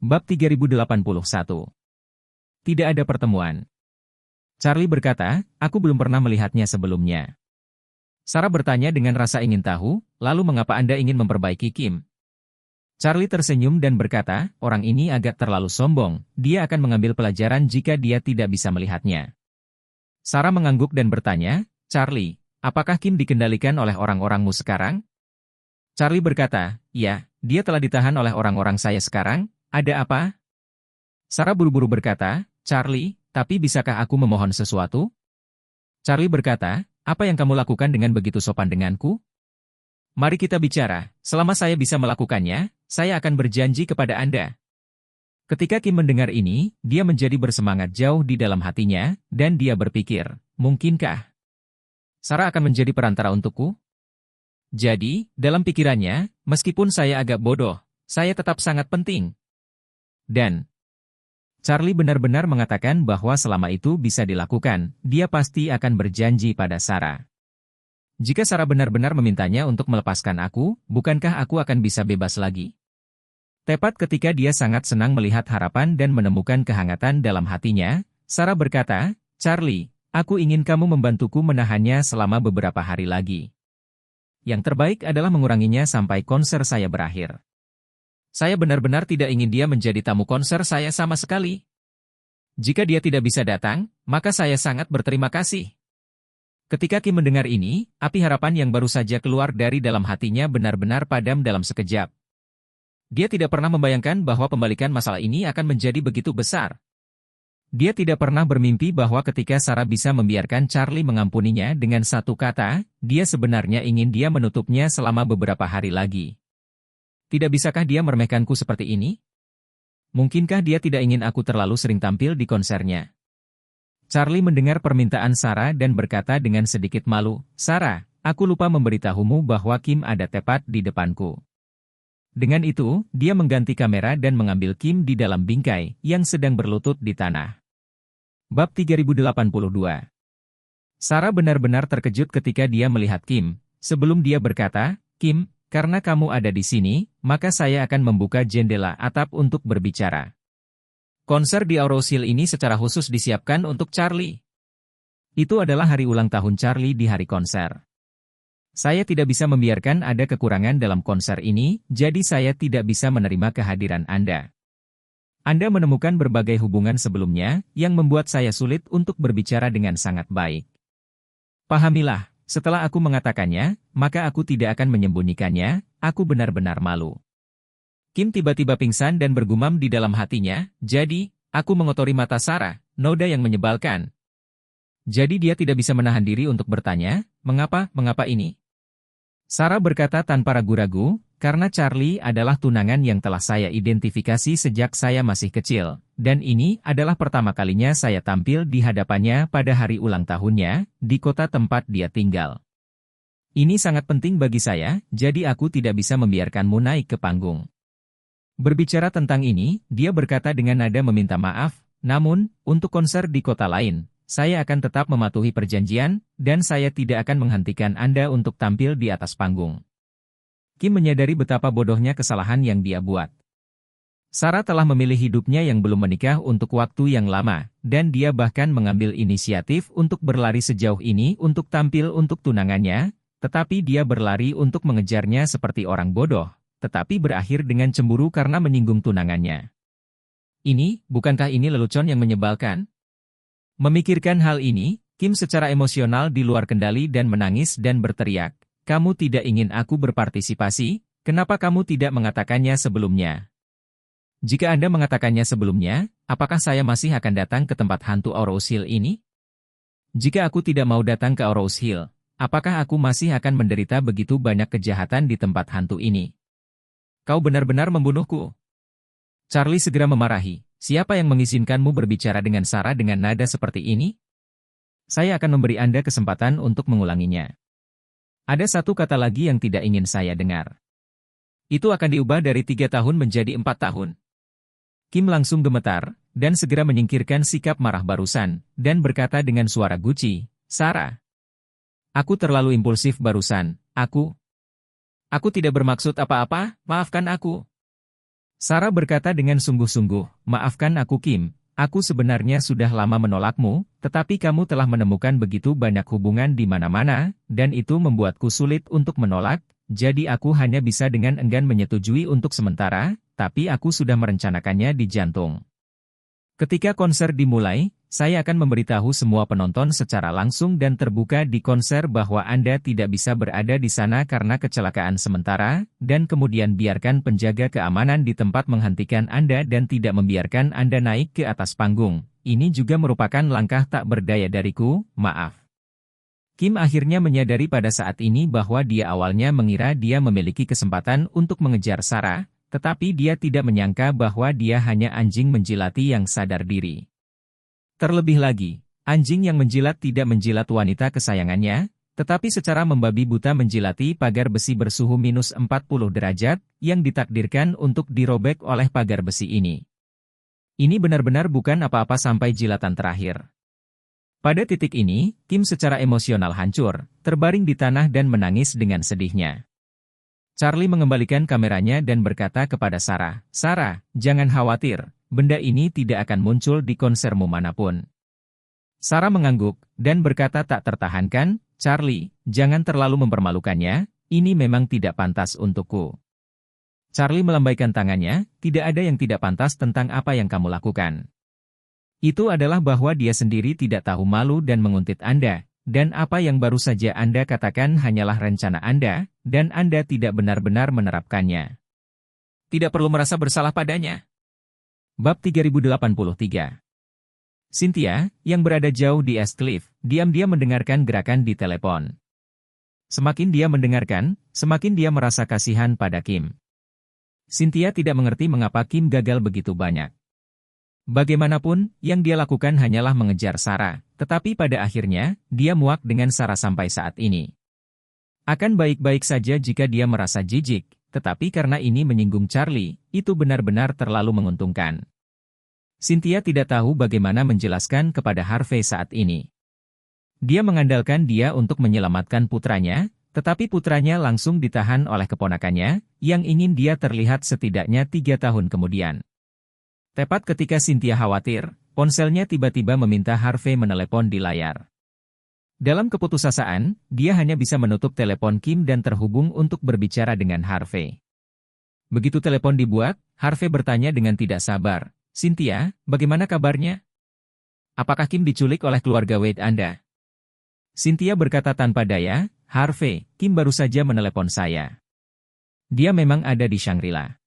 Bab 3081. Tidak ada pertemuan. Charlie berkata, aku belum pernah melihatnya sebelumnya. Sarah bertanya dengan rasa ingin tahu, lalu mengapa Anda ingin memperbaiki Kim? Charlie tersenyum dan berkata, orang ini agak terlalu sombong, dia akan mengambil pelajaran jika dia tidak bisa melihatnya. Sarah mengangguk dan bertanya, Charlie, apakah Kim dikendalikan oleh orang-orangmu sekarang? Charlie berkata, ya, dia telah ditahan oleh orang-orang saya sekarang. Ada apa? Sarah buru-buru berkata, Charlie, tapi bisakah aku memohon sesuatu? Charlie berkata, apa yang kamu lakukan dengan begitu sopan denganku? Mari kita bicara, selama saya bisa melakukannya, saya akan berjanji kepada Anda. Ketika Kim mendengar ini, dia menjadi bersemangat jauh di dalam hatinya, dan dia berpikir, mungkinkah Sarah akan menjadi perantara untukku? Jadi, dalam pikirannya, meskipun saya agak bodoh, saya tetap sangat penting. Dan Charlie benar-benar mengatakan bahwa selama itu bisa dilakukan, dia pasti akan berjanji pada Sarah. Jika Sarah benar-benar memintanya untuk melepaskan aku, bukankah aku akan bisa bebas lagi? Tepat ketika dia sangat senang melihat harapan dan menemukan kehangatan dalam hatinya, Sarah berkata, Charlie, aku ingin kamu membantuku menahannya selama beberapa hari lagi. Yang terbaik adalah menguranginya sampai konser saya berakhir. Saya benar-benar tidak ingin dia menjadi tamu konser saya sama sekali. Jika dia tidak bisa datang, maka saya sangat berterima kasih. Ketika Kim mendengar ini, api harapan yang baru saja keluar dari dalam hatinya benar-benar padam dalam sekejap. Dia tidak pernah membayangkan bahwa pembalikan masalah ini akan menjadi begitu besar. Dia tidak pernah bermimpi bahwa ketika Sarah bisa membiarkan Charlie mengampuninya dengan satu kata, dia sebenarnya ingin dia menutupnya selama beberapa hari lagi. Tidak bisakah dia meremehkanku seperti ini? Mungkinkah dia tidak ingin aku terlalu sering tampil di konsernya? Charlie mendengar permintaan Sarah dan berkata dengan sedikit malu, Sarah, aku lupa memberitahumu bahwa Kim ada tepat di depanku. Dengan itu, dia mengganti kamera dan mengambil Kim di dalam bingkai yang sedang berlutut di tanah. Bab 3082. Sarah benar-benar terkejut ketika dia melihat Kim. Sebelum dia berkata, Kim, karena kamu ada di sini, maka saya akan membuka jendela atap untuk berbicara. Konser di Aroushill ini secara khusus disiapkan untuk Charlie. Itu adalah hari ulang tahun Charlie di hari konser. Saya tidak bisa membiarkan ada kekurangan dalam konser ini, jadi saya tidak bisa menerima kehadiran Anda. Anda menemukan berbagai hubungan sebelumnya, yang membuat saya sulit untuk berbicara dengan sangat baik. Pahamilah. Setelah aku mengatakannya, maka aku tidak akan menyembunyikannya, aku benar-benar malu. Kim tiba-tiba pingsan dan bergumam di dalam hatinya, jadi, aku mengotori mata Sarah, noda yang menyebalkan. Jadi dia tidak bisa menahan diri untuk bertanya, mengapa ini? Sarah berkata tanpa ragu-ragu, karena Charlie adalah tunangan yang telah saya identifikasi sejak saya masih kecil, dan ini adalah pertama kalinya saya tampil di hadapannya pada hari ulang tahunnya, di kota tempat dia tinggal. Ini sangat penting bagi saya, jadi aku tidak bisa membiarkanmu naik ke panggung. Berbicara tentang ini, dia berkata dengan nada meminta maaf, namun, untuk konser di kota lain, saya akan tetap mematuhi perjanjian, dan saya tidak akan menghentikan Anda untuk tampil di atas panggung. Kim menyadari betapa bodohnya kesalahan yang dia buat. Sarah telah memilih hidupnya yang belum menikah untuk waktu yang lama, dan dia bahkan mengambil inisiatif untuk berlari sejauh ini untuk tampil untuk tunangannya, tetapi dia berlari untuk mengejarnya seperti orang bodoh, tetapi berakhir dengan cemburu karena menyinggung tunangannya. Bukankah ini lelucon yang menyebalkan? Memikirkan hal ini, Kim secara emosional di luar kendali dan menangis dan berteriak, kamu tidak ingin aku berpartisipasi, kenapa kamu tidak mengatakannya sebelumnya? Jika Anda mengatakannya sebelumnya, apakah saya masih akan datang ke tempat hantu Aroushill ini? Jika aku tidak mau datang ke Aroushill, apakah aku masih akan menderita begitu banyak kejahatan di tempat hantu ini? Kau benar-benar membunuhku. Charlie segera memarahi, siapa yang mengizinkanmu berbicara dengan Sarah dengan nada seperti ini? Saya akan memberi Anda kesempatan untuk mengulanginya. Ada satu kata lagi yang tidak ingin saya dengar. Itu akan diubah dari 3 tahun menjadi 4 tahun. Kim langsung gemetar, dan segera menyingkirkan sikap marah barusan, dan berkata dengan suara guci, Sarah. Aku terlalu impulsif barusan, aku tidak bermaksud apa-apa, maafkan aku. Sarah berkata dengan sungguh-sungguh, maafkan aku Kim, aku sebenarnya sudah lama menolakmu, tetapi kamu telah menemukan begitu banyak hubungan di mana-mana, dan itu membuatku sulit untuk menolak, jadi aku hanya bisa dengan enggan menyetujui untuk sementara, tapi aku sudah merencanakannya di jantung. Ketika konser dimulai, saya akan memberitahu semua penonton secara langsung dan terbuka di konser bahwa Anda tidak bisa berada di sana karena kecelakaan sementara, dan kemudian biarkan penjaga keamanan di tempat menghentikan Anda dan tidak membiarkan Anda naik ke atas panggung. Ini juga merupakan langkah tak berdaya dariku, maaf. Kim akhirnya menyadari pada saat ini bahwa dia awalnya mengira dia memiliki kesempatan untuk mengejar Sarah, tetapi dia tidak menyangka bahwa dia hanya anjing menjilati yang sadar diri. Terlebih lagi, anjing yang menjilat tidak menjilat wanita kesayangannya, tetapi secara membabi buta menjilati pagar besi bersuhu minus 40 derajat, yang ditakdirkan untuk dirobek oleh pagar besi ini. Ini benar-benar bukan apa-apa sampai jilatan terakhir. Pada titik ini, Kim secara emosional hancur, terbaring di tanah dan menangis dengan sedihnya. Charlie mengembalikan kameranya dan berkata kepada Sarah, "Sarah, jangan khawatir, benda ini tidak akan muncul di konsermu manapun." Sarah mengangguk, dan berkata tak tertahankan, "Charlie, jangan terlalu mempermalukannya, ini memang tidak pantas untukku." Charlie melambaikan tangannya, "Tidak ada yang tidak pantas tentang apa yang kamu lakukan. Itu adalah bahwa dia sendiri tidak tahu malu dan menguntit Anda. Dan apa yang baru saja Anda katakan hanyalah rencana Anda, dan Anda tidak benar-benar menerapkannya. Tidak perlu merasa bersalah padanya." Bab 3083. Cynthia, yang berada jauh di East Cliff, diam-diam mendengarkan gerakan di telepon. Semakin dia mendengarkan, semakin dia merasa kasihan pada Kim. Cynthia tidak mengerti mengapa Kim gagal begitu banyak. Bagaimanapun, yang dia lakukan hanyalah mengejar Sarah, tetapi pada akhirnya, dia muak dengan Sarah sampai saat ini. Akan baik-baik saja jika dia merasa jijik, tetapi karena ini menyinggung Charlie, itu benar-benar terlalu menguntungkan. Cynthia tidak tahu bagaimana menjelaskan kepada Harvey saat ini. Dia mengandalkan dia untuk menyelamatkan putranya, tetapi putranya langsung ditahan oleh keponakannya, yang ingin dia terlihat setidaknya 3 tahun kemudian. Tepat ketika Cynthia khawatir, ponselnya tiba-tiba meminta Harvey menelepon di layar. Dalam keputusasaan, dia hanya bisa menutup telepon Kim dan terhubung untuk berbicara dengan Harvey. Begitu telepon dibuat, Harvey bertanya dengan tidak sabar, "Cynthia, bagaimana kabarnya? Apakah Kim diculik oleh keluarga Wade Anda?" Cynthia berkata tanpa daya, "Harvey, Kim baru saja menelepon saya. Dia memang ada di Shangri-La."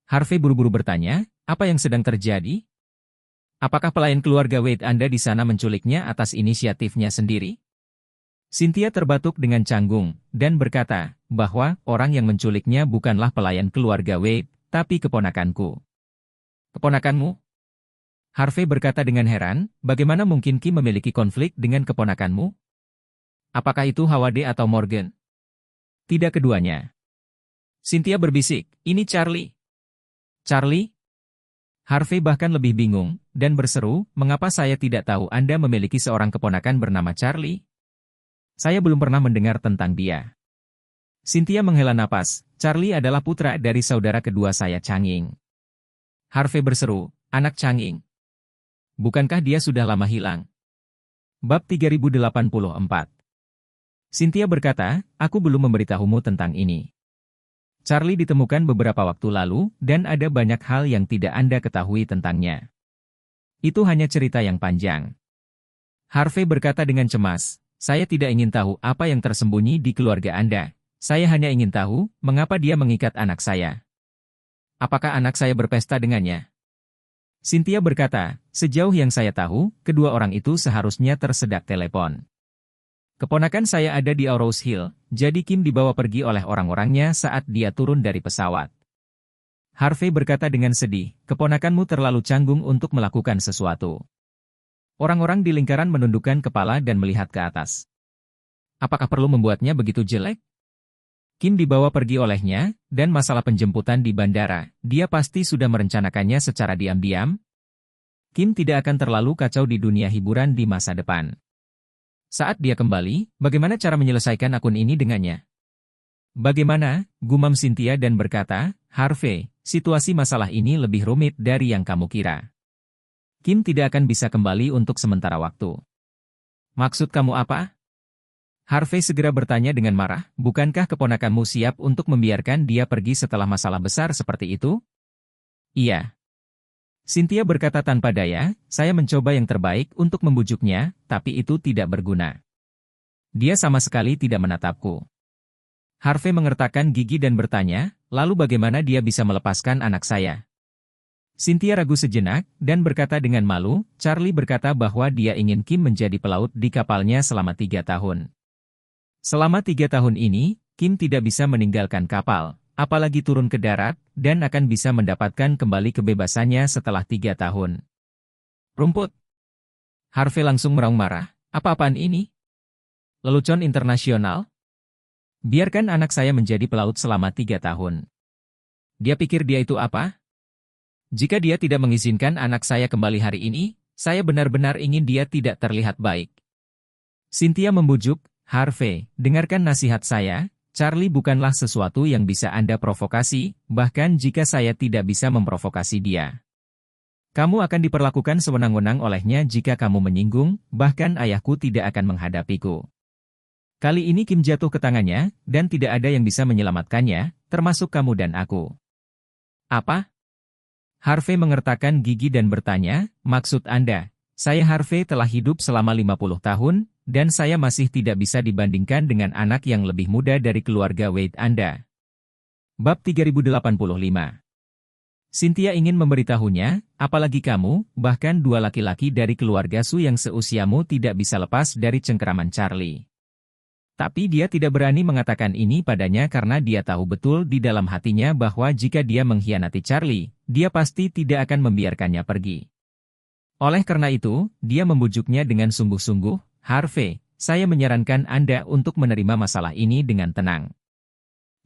Harvey buru-buru bertanya, "Apa yang sedang terjadi? Apakah pelayan keluarga Wade Anda di sana menculiknya atas inisiatifnya sendiri?" Cynthia terbatuk dengan canggung, dan berkata, bahwa orang yang menculiknya bukanlah pelayan keluarga Wade, tapi keponakanku. "Keponakanmu?" Harvey berkata dengan heran, "Bagaimana mungkin Kim memiliki konflik dengan keponakanmu? Apakah itu Howard atau Morgan?" "Tidak keduanya." Cynthia berbisik, "Ini Charlie." "Charlie?" Harvey bahkan lebih bingung, dan berseru, "Mengapa saya tidak tahu Anda memiliki seorang keponakan bernama Charlie? Saya belum pernah mendengar tentang dia." Cynthia menghela napas, "Charlie adalah putra dari saudara kedua saya Changing." Harvey berseru, "Anak Changing? Bukankah dia sudah lama hilang?" Bab 3084. Cynthia berkata, "Aku belum memberitahumu tentang ini. Charlie ditemukan beberapa waktu lalu, dan ada banyak hal yang tidak Anda ketahui tentangnya. Itu hanya cerita yang panjang." Harvey berkata dengan cemas, "Saya tidak ingin tahu apa yang tersembunyi di keluarga Anda. Saya hanya ingin tahu, mengapa dia mengikat anak saya. Apakah anak saya berpesta dengannya?" Cynthia berkata, "Sejauh yang saya tahu, kedua orang itu seharusnya tersedak telepon. Keponakan saya ada di Rose Hill, jadi Kim dibawa pergi oleh orang-orangnya saat dia turun dari pesawat." Harvey berkata dengan sedih, "Keponakanmu terlalu canggung untuk melakukan sesuatu." Orang-orang di lingkaran menundukkan kepala dan melihat ke atas. Apakah perlu membuatnya begitu jelek? Kim dibawa pergi olehnya, dan masalah penjemputan di bandara, dia pasti sudah merencanakannya secara diam-diam. Kim tidak akan terlalu kacau di dunia hiburan di masa depan. Saat dia kembali, bagaimana cara menyelesaikan akun ini dengannya? "Bagaimana?" gumam Cynthia dan berkata, "Harvey, situasi masalah ini lebih rumit dari yang kamu kira. Kim tidak akan bisa kembali untuk sementara waktu. Maksud kamu apa? Harvey segera bertanya dengan marah, bukankah keponakanmu siap untuk membiarkan dia pergi setelah masalah besar seperti itu? Iya. Cynthia berkata tanpa daya, saya mencoba yang terbaik untuk membujuknya, tapi itu tidak berguna. Dia sama sekali tidak menatapku. Harvey mengertakkan gigi dan bertanya, lalu bagaimana dia bisa melepaskan anak saya? Cynthia ragu sejenak, dan berkata dengan malu, Charlie berkata bahwa dia ingin Kim menjadi pelaut di kapalnya selama 3 tahun. Selama 3 tahun ini, Kim tidak bisa meninggalkan kapal, apalagi turun ke darat, dan akan bisa mendapatkan kembali kebebasannya setelah 3 tahun. Rumput. Harvey langsung meraung marah, apa-apaan ini? Lelucon internasional? Biarkan anak saya menjadi pelaut selama 3 tahun. Dia pikir dia itu apa? Jika dia tidak mengizinkan anak saya kembali hari ini, saya benar-benar ingin dia tidak terlihat baik. Cynthia membujuk, Harvey, dengarkan nasihat saya, Charlie bukanlah sesuatu yang bisa Anda provokasi, bahkan jika saya tidak bisa memprovokasi dia. Kamu akan diperlakukan sewenang-wenang olehnya jika kamu menyinggung, bahkan ayahku tidak akan menghadapiku. Kali ini Kim jatuh ke tangannya, dan tidak ada yang bisa menyelamatkannya, termasuk kamu dan aku. Apa? Harvey mengertakkan gigi dan bertanya, maksud Anda, saya Harvey telah hidup selama 50 tahun, dan saya masih tidak bisa dibandingkan dengan anak yang lebih muda dari keluarga Wade Anda. Bab 3085. Cynthia ingin memberitahunya, apalagi kamu, bahkan 2 laki-laki dari keluarga Su yang seusiamu tidak bisa lepas dari cengkeraman Charlie. Tapi dia tidak berani mengatakan ini padanya karena dia tahu betul di dalam hatinya bahwa jika dia mengkhianati Charlie, dia pasti tidak akan membiarkannya pergi. Oleh karena itu, dia membujuknya dengan sungguh-sungguh, Harvey, saya menyarankan Anda untuk menerima masalah ini dengan tenang.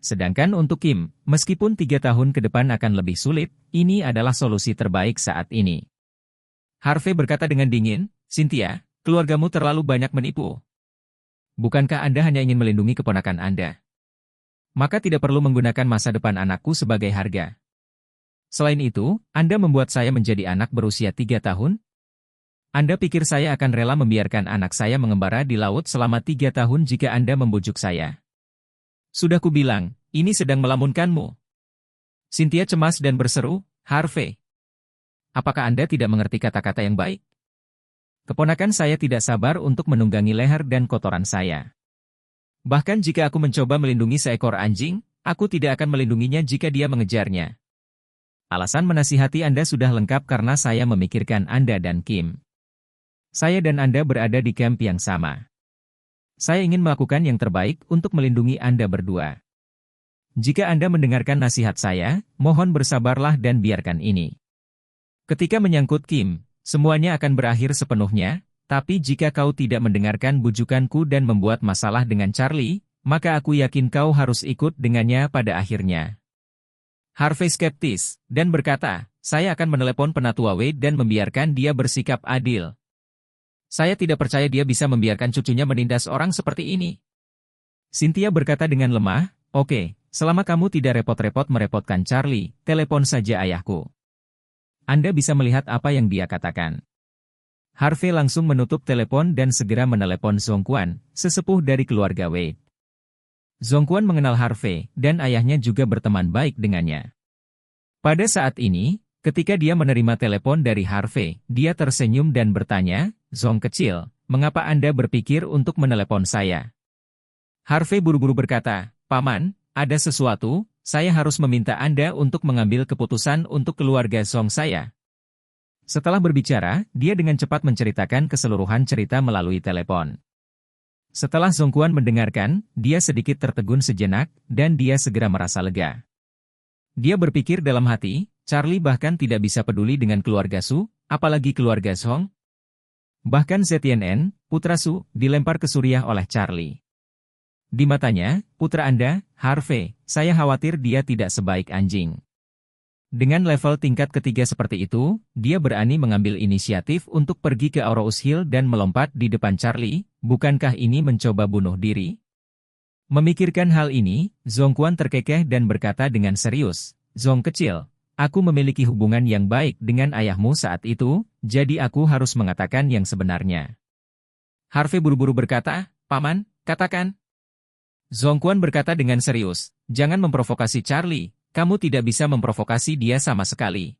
Sedangkan untuk Kim, meskipun 3 tahun ke depan akan lebih sulit, ini adalah solusi terbaik saat ini. Harvey berkata dengan dingin, Cynthia, keluargamu terlalu banyak menipu. Bukankah Anda hanya ingin melindungi keponakan Anda? Maka tidak perlu menggunakan masa depan anakku sebagai harga. Selain itu, Anda membuat saya menjadi anak berusia 3 tahun? Anda pikir saya akan rela membiarkan anak saya mengembara di laut selama 3 tahun jika Anda membujuk saya? Sudah kubilang, ini sedang melamunkanmu. Cynthia cemas dan berseru, Harvey. Apakah Anda tidak mengerti kata-kata yang baik? Keponakan saya tidak sabar untuk menunggangi leher dan kotoran saya. Bahkan jika aku mencoba melindungi seekor anjing, aku tidak akan melindunginya jika dia mengejarnya. Alasan menasihati Anda sudah lengkap karena saya memikirkan Anda dan Kim. Saya dan Anda berada di camp yang sama. Saya ingin melakukan yang terbaik untuk melindungi Anda berdua. Jika Anda mendengarkan nasihat saya, mohon bersabarlah dan biarkan ini. Ketika menyangkut Kim, semuanya akan berakhir sepenuhnya, tapi jika kau tidak mendengarkan bujukanku dan membuat masalah dengan Charlie, maka aku yakin kau harus ikut dengannya pada akhirnya. Harvey skeptis, dan berkata, saya akan menelepon penatua Wade dan membiarkan dia bersikap adil. Saya tidak percaya dia bisa membiarkan cucunya menindas orang seperti ini. Cynthia berkata dengan lemah, oke, selama kamu tidak repot-repot merepotkan Charlie, telepon saja ayahku. Anda bisa melihat apa yang dia katakan. Harvey langsung menutup telepon dan segera menelepon Zongquan, sesepuh dari keluarga Wade. Zongquan mengenal Harvey, dan ayahnya juga berteman baik dengannya. Pada saat ini, ketika dia menerima telepon dari Harvey, dia tersenyum dan bertanya, Zong kecil, mengapa Anda berpikir untuk menelepon saya? Harvey buru-buru berkata, Paman, ada sesuatu, saya harus meminta Anda untuk mengambil keputusan untuk keluarga Zong saya. Setelah berbicara, dia dengan cepat menceritakan keseluruhan cerita melalui telepon. Setelah Zongquan mendengarkan, dia sedikit tertegun sejenak, dan dia segera merasa lega. Dia berpikir dalam hati, Charlie bahkan tidak bisa peduli dengan keluarga Su, apalagi keluarga Zong. Bahkan Ztiann, putra Su, dilempar ke Suriah oleh Charlie. Di matanya, putra Anda, Harvey, saya khawatir dia tidak sebaik anjing. Dengan level tingkat ketiga seperti itu, dia berani mengambil inisiatif untuk pergi ke Aurous Hill dan melompat di depan Charlie, bukankah ini mencoba bunuh diri? Memikirkan hal ini, Zongquan terkekeh dan berkata dengan serius, Zong kecil, aku memiliki hubungan yang baik dengan ayahmu saat itu, jadi aku harus mengatakan yang sebenarnya. Harvey buru-buru berkata, Paman, katakan. Zong Quan berkata dengan serius, jangan memprovokasi Charlie, kamu tidak bisa memprovokasi dia sama sekali.